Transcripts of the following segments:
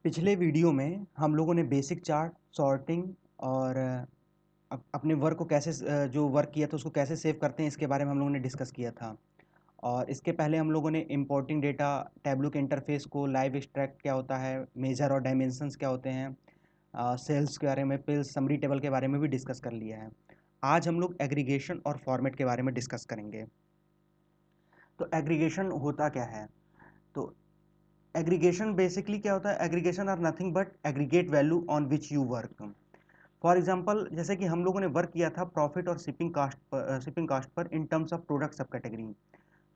पिछले वीडियो में हम लोगों ने बेसिक चार्ट, सॉर्टिंग और अपने वर्क को कैसे जो वर्क किया था उसको कैसे सेव करते हैं इसके बारे में हम लोगों ने डिस्कस किया था। और इसके पहले हम लोगों ने इंपोर्टिंग डेटा, टैब्लू के इंटरफेस को, लाइव एक्सट्रैक्ट क्या होता है, मेजर और डायमेंशंस क्या होते हैं, सेल्स के बारे में, पिल्स, समरी टेबल के बारे में भी डिस्कस कर लिया है। आज हम लोग एग्रीगेशन और फॉर्मेट के बारे में डिस्कस करेंगे। तो एग्रीगेशन होता क्या है? तो एग्रीगेशन बेसिकली क्या होता है? Aggregation are nothing but aggregate value on which you work. For example, जैसे कि हम लोगों ने वर्क किया था प्रॉफिट और शिपिंग कास्ट पर इन टर्म्स ऑफ प्रोडक्ट सब कैटेगरी।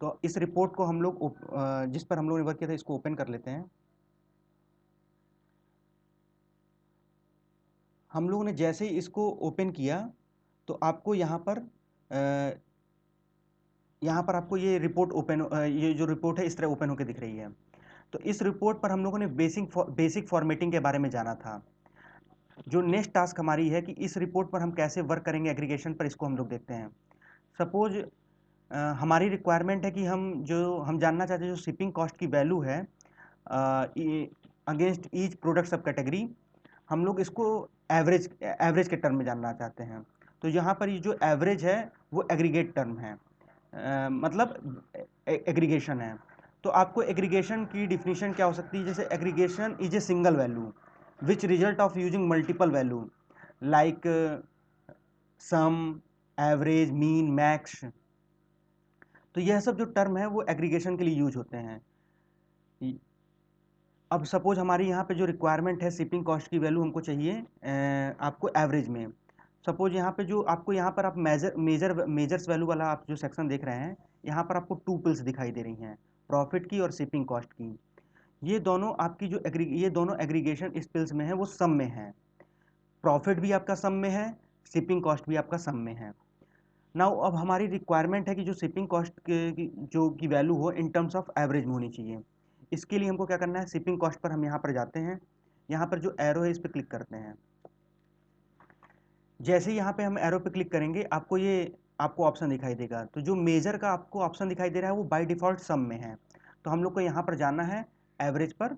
तो इस रिपोर्ट को हम लोग जिस पर हम लोगों ने वर्क किया था इसको ओपन कर लेते हैं। हम लोगों ने जैसे ही इसको ओपन किया तो आपको यहाँ पर आपको ये रिपोर्ट ये जो रिपोर्ट है इस तरह ओपन होकर दिख रही है। तो इस रिपोर्ट पर हम लोगों ने बेसिक फॉर्मेटिंग के बारे में जाना था। जो नेक्स्ट टास्क हमारी है कि इस रिपोर्ट पर हम कैसे वर्क करेंगे एग्रीगेशन पर, इसको हम लोग देखते हैं। सपोज हमारी रिक्वायरमेंट है कि हम जानना चाहते हैं जो शिपिंग कॉस्ट की वैल्यू है अगेंस्ट ईच प्रोडक्ट सब कैटेगरी। हम लोग इसको एवरेज के टर्म में जानना चाहते हैं। तो यहाँ पर ये जो एवरेज है वो एग्रीगेट टर्म है, मतलब एग्रीगेशन है। तो आपको एग्रीगेशन की डिफिनीशन क्या हो सकती है? जैसे aggregation is a single value which result of using multiple value like sum, average, mean, max. तो यह सब जो टर्म है वो एग्रीगेशन के लिए यूज होते हैं। अब सपोज हमारी यहाँ पे जो रिक्वायरमेंट है शिपिंग कॉस्ट की वैल्यू हमको चाहिए आपको एवरेज में। सपोज यहाँ पे जो आपको यहाँ पर आप मेजर्स वैल्यू वाला आप जो सेक्शन देख रहे हैं, यहाँ पर आपको टू पिल्स दिखाई दे रही हैं, प्रॉफिट की और शिपिंग कॉस्ट की। ये दोनों एग्रीगेशन इस पिल्स में है वो सम में है। प्रॉफिट भी आपका सम में है, शिपिंग कॉस्ट भी आपका सम में है। नाउ अब हमारी रिक्वायरमेंट है कि जो शिपिंग कॉस्ट की वैल्यू हो इन टर्म्स ऑफ एवरेज में होनी चाहिए। इसके लिए हमको क्या करना है? शिपिंग कॉस्ट पर हम यहाँ पर जाते हैं, यहाँ पर जो एरो है इस पर क्लिक करते हैं। जैसे ही यहाँ पे हम एरो पे क्लिक करेंगे आपको ऑप्शन दिखाई देगा। तो जो मेजर का आपको ऑप्शन दिखाई दे रहा है वो बाय डिफ़ॉल्ट सम में है। तो हम लोग को यहाँ पर जाना है, एवरेज पर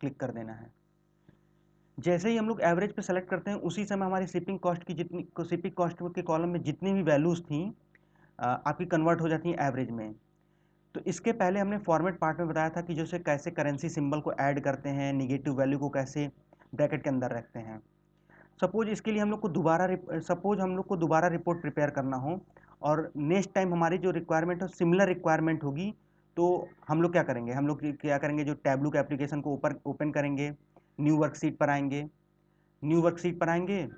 क्लिक कर देना है। जैसे ही हम लोग एवरेज पे सेलेक्ट करते हैं उसी समय हमारी शिपिंग कॉस्ट के कॉलम में जितनी भी वैल्यूज़ थी आपकी कन्वर्ट हो जाती हैं एवरेज में। तो इसके पहले हमने फॉर्मेट पार्ट में बताया था कि जैसे कैसे करेंसी सिंबल को ऐड करते हैं, निगेटिव वैल्यू को कैसे ब्रैकेट के अंदर रखते हैं। सपोज इसके लिए हम लोग को दोबारा रिपोर्ट प्रिपेयर करना हो और नेक्स्ट टाइम हमारी जो रिक्वायरमेंट हो सिमिलर रिक्वायरमेंट होगी, तो हम लोग क्या करेंगे, जो टैबलू के एप्लीकेशन को ओपन करेंगे, न्यू वर्कशीट पर आएंगे। न्यू वर्कशीट पर आएंगे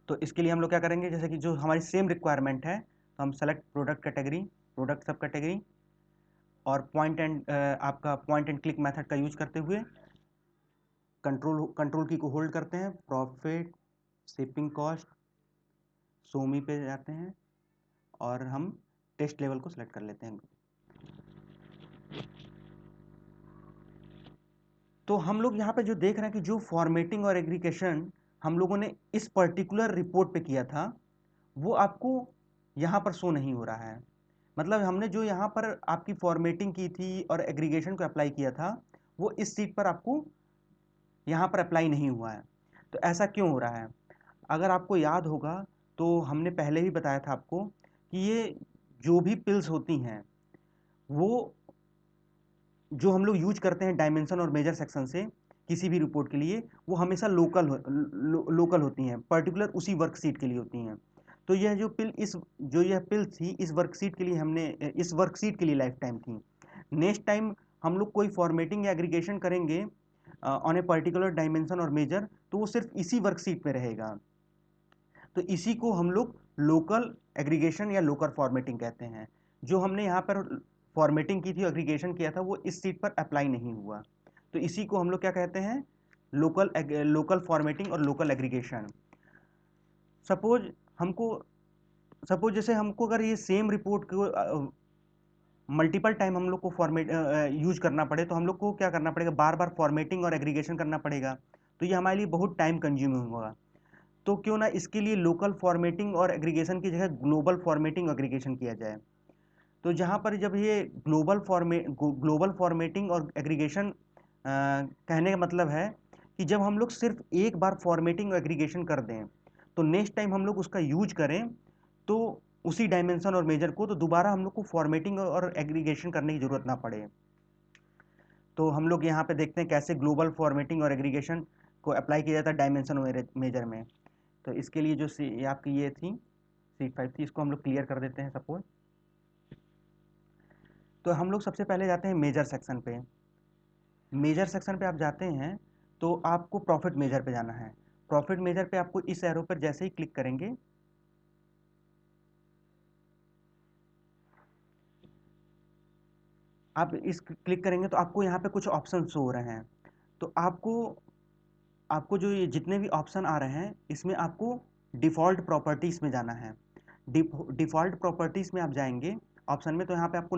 तो इसके लिए हम लोग क्या करेंगे, जैसे कि जो हमारी सेम रिक्वायरमेंट है तो हम सेलेक्ट प्रोडक्ट सब कैटेगरी और आपका पॉइंट एंड क्लिक मेथड का यूज करते हुए कंट्रोल की को होल्ड करते हैं, प्रॉफिट, शिपिंग कॉस्ट, सोमी पे जाते हैं और हम टेस्ट लेवल को सिलेक्ट कर लेते हैं। तो हम लोग यहाँ पे जो देख रहे हैं कि जो फॉर्मेटिंग और एग्रीगेशन हम लोगों ने इस पर्टिकुलर रिपोर्ट पे किया था वो आपको यहाँ पर शो नहीं हो रहा है। मतलब हमने जो यहाँ पर आपकी फॉर्मेटिंग की थी और एग्रीगेशन को अप्लाई किया था वो इस सीट पर आपको यहाँ पर अप्लाई नहीं हुआ है। तो ऐसा क्यों हो रहा है? अगर आपको याद होगा तो हमने पहले ही बताया था आपको कि ये जो भी पिल्स होती हैं वो जो हम लोग यूज करते हैं डायमेंशन और मेजर सेक्शन से किसी भी रिपोर्ट के लिए, वो हमेशा लोकल होती हैं, पर्टिकुलर उसी वर्कशीट के लिए होती हैं। तो यह पिल थी इस वर्कशीट के लिए लाइफ टाइम थी। नेक्स्ट टाइम हम लोग कोई फॉर्मेटिंग या एग्रीगेशन करेंगे ऑन ए पर्टिकुलर डायमेंशन और मेजर, तो वो सिर्फ इसी वर्कशीट में रहेगा। तो इसी को हम लोग लोकल एग्रीगेशन या लोकल फॉर्मेटिंग कहते हैं। जो हमने यहाँ पर फॉर्मेटिंग की थी, एग्रीगेशन किया था, वो इस सीट पर अप्लाई नहीं हुआ। तो इसी को हम लोग क्या कहते हैं? लोकल फॉर्मेटिंग और लोकल एग्रीगेशन। सपोज हमको सपोज जैसे हमको अगर ये सेम रिपोर्ट को मल्टीपल टाइम हम लोग को फॉर्मेट यूज करना पड़े तो हम लोग को क्या करना पड़ेगा? बार बार फॉर्मेटिंग और एग्रीगेशन करना पड़ेगा। तो ये हमारे लिए बहुत टाइम कंज्यूमिंग होगा। तो क्यों ना इसके लिए लोकल फॉर्मेटिंग और एग्रीगेशन की जगह ग्लोबल फॉर्मेटिंग एग्रीगेशन किया जाए। तो जहाँ पर जब ये ग्लोबल फॉर्मेटिंग और एग्रीगेशन कहने का मतलब है कि जब हम लोग सिर्फ एक बार फॉर्मेटिंग और एग्रीगेशन कर दें तो नेक्स्ट टाइम हम लोग उसका यूज करें तो उसी डायमेंशन और मेजर को, तो दोबारा हम लोग को फॉर्मेटिंग और एग्रीगेशन करने की ज़रूरत ना पड़े। तो हम लोग यहाँ पे देखते हैं कैसे ग्लोबल फॉर्मेटिंग और एग्रीगेशन को अप्लाई किया जाता है डायमेंशन और मेजर में। तो इसके लिए जो आपकी ये थी सीट 5 थी, इसको हम लोग क्लियर कर देते हैं सपोज। तो हम लोग सबसे पहले जाते हैं मेजर सेक्शन पे। मेजर सेक्शन पे आप जाते हैं तो आपको प्रॉफिट मेजर पे जाना है। प्रॉफिट मेजर पे आपको इस एरो पर जैसे ही क्लिक करेंगे आप इस क्लिक करेंगे तो आपको यहाँ पे कुछ ऑप्शन शो हो रहे हैं। तो आपको आपको जो ये जितने भी ऑप्शन आ रहे हैं इसमें आपको डिफ़ॉल्ट प्रॉपर्टीज़ में जाना है। डिफ़ॉल्ट प्रॉपर्टीज़ में आप जाएंगे ऑप्शन में, तो यहाँ पे आपको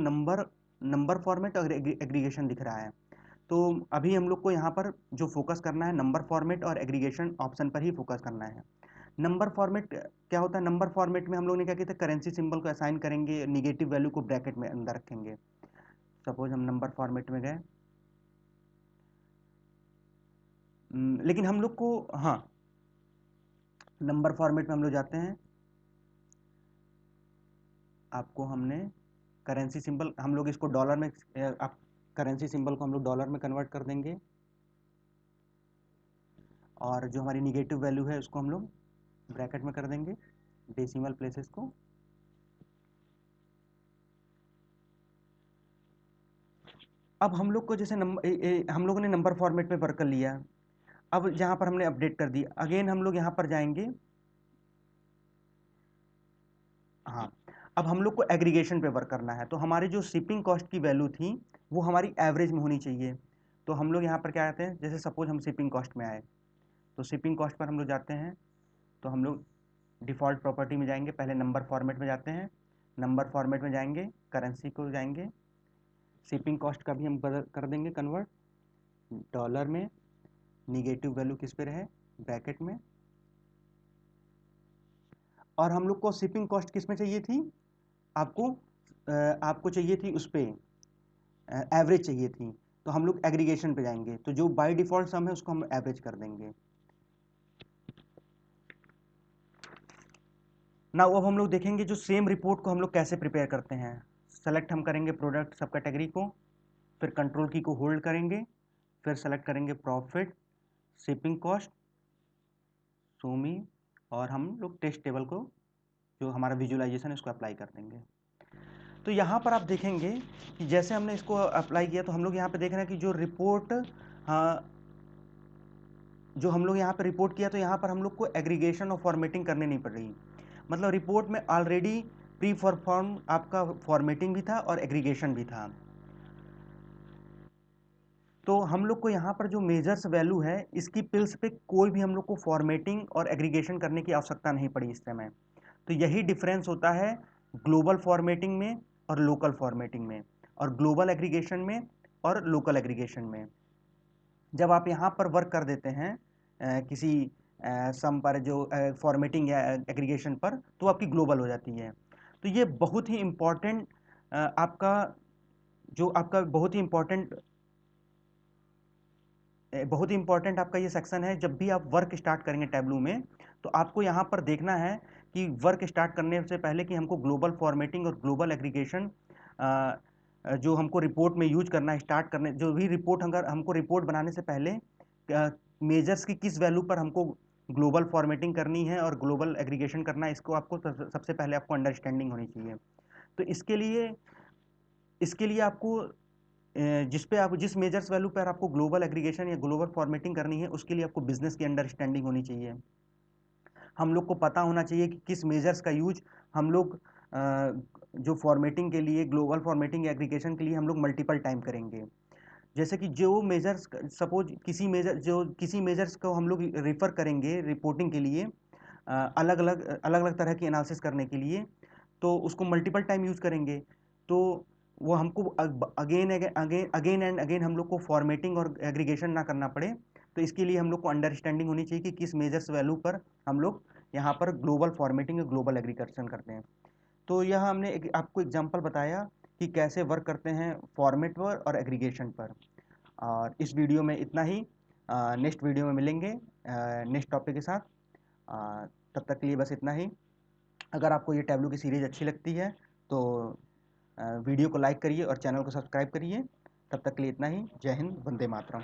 नंबर फॉर्मेट और एग्रीगेशन दिख रहा है। तो अभी हम लोग को यहाँ पर जो फोकस करना है नंबर फॉर्मेट और एग्रीगेशन ऑप्शन पर ही फोकस करना है। नंबर फॉर्मेट क्या होता है? नंबर फॉर्मेट में हम लोग ने क्या किया था, करेंसी सिंबल को असाइन करेंगे, निगेटिव वैल्यू को ब्रैकेट में अंदर रखेंगे। सपोज हम नंबर फॉर्मेट में गए, लेकिन हम लोग को, हाँ, नंबर फॉर्मेट में हम लोग जाते हैं, आपको हमने करेंसी सिंबल, हम लोग इसको डॉलर में, आप करेंसी सिंबल को हम लोग डॉलर में कन्वर्ट कर देंगे और जो हमारी निगेटिव वैल्यू है उसको हम लोग ब्रैकेट में कर देंगे, डेसिमल प्लेसेस को। अब हम लोग को जैसे हम लोगों ने नंबर फॉर्मेट में वर्क कर लिया। अब यहाँ पर हमने अपडेट कर दी, अगेन हम लोग यहाँ पर जाएंगे। हाँ, अब हम लोग को एग्रीगेशन पे वर्क करना है। तो हमारी जो शिपिंग कॉस्ट की वैल्यू थी वो हमारी एवरेज में होनी चाहिए। तो हम लोग यहाँ पर क्या आते हैं, जैसे सपोज हम शिपिंग कॉस्ट में आए तो शिपिंग कॉस्ट पर हम लोग जाते हैं। तो हम लोग डिफ़ॉल्ट प्रॉपर्टी में जाएंगे, पहले नंबर फॉर्मेट में जाते हैं, नंबर फॉर्मेट में जाएंगे, करेंसी को जाएंगे, शिपिंग कॉस्ट का भी हम बदल कर देंगे कन्वर्ट डॉलर में, निगेटिव वैल्यू किस पे रहे, ब्रैकेट में। और हम लोग को शिपिंग कॉस्ट किस में चाहिए थी, आपको चाहिए थी उस पर एवरेज चाहिए थी। तो हम लोग एग्रीगेशन पे जाएंगे, तो जो बाय डिफ़ॉल्ट सम है उसको हम एवरेज कर देंगे। ना अब हम लोग देखेंगे जो सेम रिपोर्ट को हम लोग कैसे प्रिपेयर करते हैं। सेलेक्ट हम करेंगे प्रोडक्ट सब कैटेगरी को, फिर कंट्रोल की को होल्ड करेंगे, फिर सेलेक्ट करेंगे प्रॉफिट, शिपिंग कॉस्ट, सोमी, और हम लोग टेस्ट टेबल को जो हमारा विजुअलाइजेशन है उसको अप्लाई कर देंगे। तो यहाँ पर आप देखेंगे कि जैसे हमने इसको अप्लाई किया तो हम लोग यहाँ पे देख रहे हैं कि जो रिपोर्ट, हाँ, जो हम लोग यहाँ पे रिपोर्ट किया तो यहाँ पर हम लोग को एग्रीगेशन और फॉर्मेटिंग करनी नहीं पड़ रही। मतलब रिपोर्ट में ऑलरेडी प्री परफॉर्म आपका फॉर्मेटिंग भी था और एग्रीगेशन भी था। तो हम लोग को यहाँ पर जो मेजर्स वैल्यू है इसकी पिल्स पे कोई भी हम लोग को फॉर्मेटिंग और एग्रीगेशन करने की आवश्यकता नहीं पड़ी इस समय। तो यही डिफरेंस होता है ग्लोबल फॉर्मेटिंग में और लोकल फॉर्मेटिंग में, और ग्लोबल एग्रीगेशन में और लोकल एग्रीगेशन में। जब आप यहाँ पर वर्क कर देते हैं किसी सम पर जो फॉर्मेटिंग या एग्रीगेशन पर, तो आपकी ग्लोबल हो जाती है। तो ये बहुत ही इम्पॉर्टेंट आपका जो आपका बहुत ही इंपॉर्टेंट आपका ये सेक्शन है। जब भी आप वर्क स्टार्ट करेंगे टैबलू में तो आपको यहाँ पर देखना है कि वर्क स्टार्ट करने से पहले कि हमको ग्लोबल फॉर्मेटिंग और ग्लोबल एग्रीगेशन जो हमको रिपोर्ट में यूज करना है, स्टार्ट करने जो भी रिपोर्ट, अगर हमको रिपोर्ट बनाने से पहले मेजर्स की किस वैल्यू पर हमको ग्लोबल फॉर्मेटिंग करनी है और ग्लोबल एग्रीगेशन करना है, इसको आपको सबसे पहले आपको अंडरस्टैंडिंग होनी चाहिए। तो इसके लिए आपको जिस पे आप जिस मेजर्स वैल्यू पर आपको ग्लोबल एग्रीगेशन या ग्लोबल फॉर्मेटिंग करनी है उसके लिए आपको बिजनेस की अंडरस्टैंडिंग होनी चाहिए। हम लोग को पता होना चाहिए कि किस मेजर्स का यूज हम लोग जो फॉर्मेटिंग के लिए, ग्लोबल फॉर्मेटिंग या एग्रीगेशन के लिए हम लोग मल्टीपल टाइम करेंगे। जैसे कि जो मेजर्स, सपोज किसी मेजर्स को हम लोग रेफर करेंगे रिपोर्टिंग के लिए, अलग अलग तरह की एनालिसिस करने के लिए, तो उसको मल्टीपल टाइम यूज़ करेंगे। तो वो हमको अगेन अगेन एंड अगेन हम लोग को फॉर्मेटिंग और एग्रीगेशन ना करना पड़े। तो इसके लिए हम लोग को अंडरस्टैंडिंग होनी चाहिए कि किस मेजर्स वैल्यू पर हम लोग यहाँ पर ग्लोबल फॉर्मेटिंग और ग्लोबल एग्रीगेशन करते हैं। तो यह हमने आपको एग्जांपल बताया कि कैसे वर्क करते हैं फॉर्मेट पर और एग्रीगेशन पर। और इस वीडियो में इतना ही। नेक्स्ट वीडियो में मिलेंगे नेक्स्ट टॉपिक के साथ। तब तक के लिए बस इतना ही। अगर आपको ये टैब्लू की सीरीज़ अच्छी लगती है तो वीडियो को लाइक करिए और चैनल को सब्सक्राइब करिए। तब तक के लिए इतना ही। जय हिंद, वंदे मातरम।